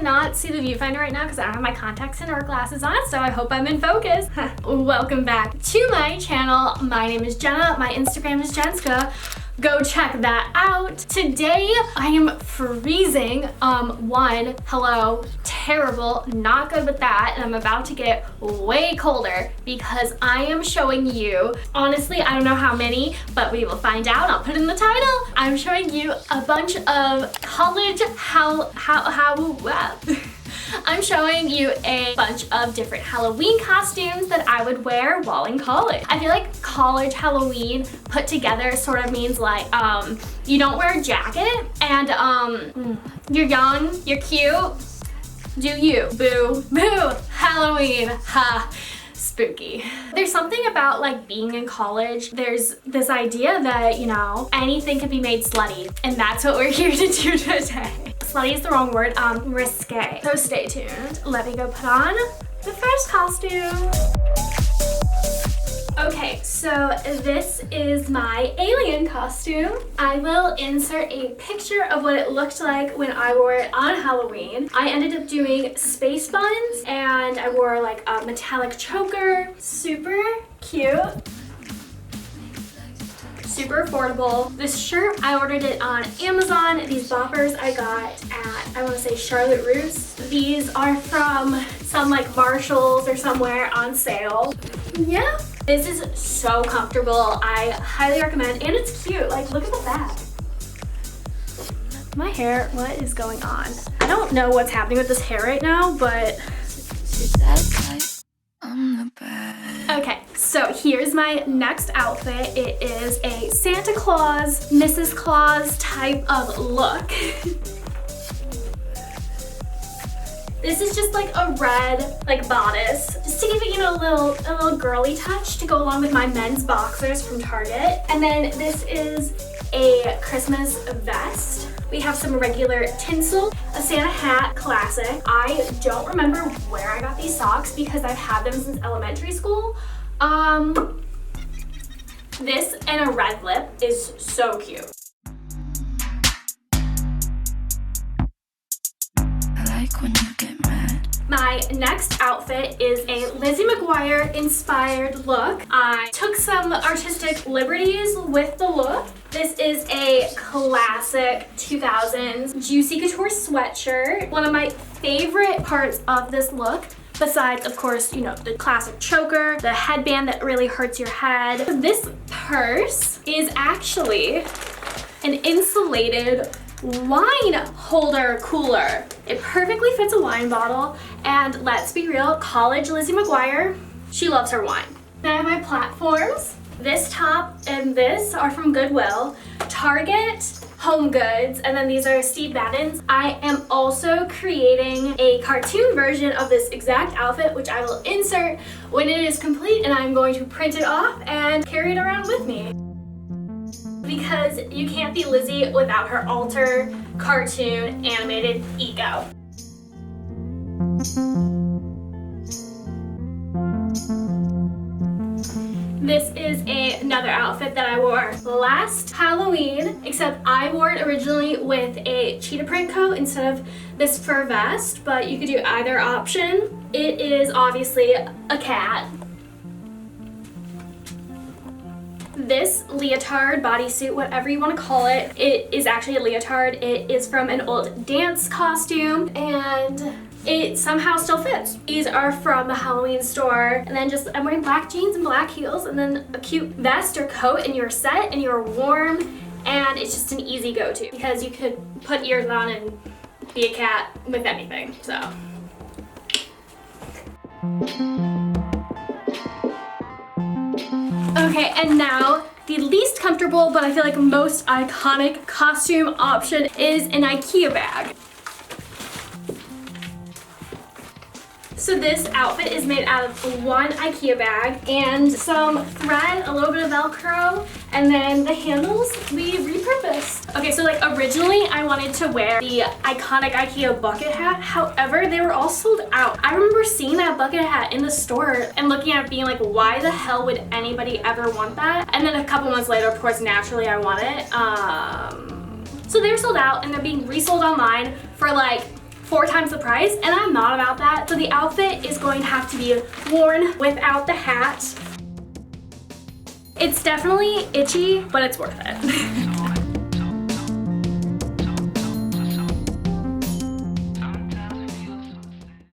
cannot see the viewfinder right now because I don't have my contacts in or glasses on, so I hope I'm in focus. Welcome back to my channel. My name is Jenna. My Instagram is Jenska. Go check that out. Today I am freezing. Hello, terrible, not good with that, and I'm about to get way colder because I am showing you, honestly, I don't know how many, but we will find out. I'll put it in the title. I'm showing you a bunch of college I'm showing you a bunch of different Halloween costumes that I would wear while in college. I feel like college Halloween put together sort of means like, you don't wear a jacket and you're young, you're cute, do you, boo, boo, Halloween, ha. Spooky. There's something about like being in college, there's this idea that, you know, anything can be made slutty, and that's what we're here to do today. Slutty is the wrong word, risque. So stay tuned. Let me go put on the first costume. Okay, so this is my alien costume. I will insert a picture of what it looked like when I wore it on Halloween. I ended up doing space buns and I wore like a metallic choker. Super cute. Super affordable. This shirt, I ordered it on Amazon. These boppers I got at, I want to say Charlotte Russe. These are from some like Marshalls or somewhere on sale. Yeah. This is so comfortable. I highly recommend, and it's cute. Like, look at the back. My hair, what is going on? I don't know what's happening with this hair right now, but... Okay, so here's my next outfit. It is a Santa Claus, Mrs. Claus type of look. This is just like a red like bodice, just to give it, you know, a little girly touch to go along with my men's boxers from Target. And then this is a Christmas vest. We have some regular tinsel, a Santa hat, classic. I don't remember where I got these socks because I've had them since elementary school. This and a red lip is so cute. When you get mad. My next outfit is a Lizzie McGuire inspired look. I took some artistic liberties with the look. This is a classic 2000s Juicy Couture sweatshirt. One of my favorite parts of this look, besides, of course, you know, the classic choker, the headband that really hurts your head. This purse is actually an insulated wine holder cooler. It perfectly fits a wine bottle, and let's be real, college Lizzie McGuire, she loves her wine. Then I have my platforms. This top and this are from Goodwill, Target, Home Goods, and then these are Steve Madden's. I am also creating a cartoon version of this exact outfit, which I will insert when it is complete, and I'm going to print it off and carry it around with me. Because you can't be Lizzie without her alter cartoon animated ego. This is another outfit that I wore last Halloween, except I wore it originally with a cheetah print coat instead of this fur vest, but you could do either option. It is obviously a cat. This leotard, bodysuit, whatever you want to call it, it is actually a leotard. It is from an old dance costume and it somehow still fits. These are from the Halloween store, and then just I'm wearing black jeans and black heels and then a cute vest or coat, and you're set and you're warm, and it's just an easy go-to because you could put ears on and be a cat with anything, so. Okay, and now the least comfortable, but I feel like most iconic costume option is an Ikea bag. So this outfit is made out of one Ikea bag and some thread, a little bit of Velcro, and then the handles we repurposed. Okay, so like originally I wanted to wear the iconic Ikea bucket hat. However, they were all sold out. I remember seeing that bucket hat in the store and looking at it being like, why the hell would anybody ever want that? And then a couple months later, of course, naturally I want it. So they're sold out and they're being resold online for like 4 times the price, and I'm not about that. So the outfit is going to have to be worn without the hat. It's definitely itchy, but it's worth it.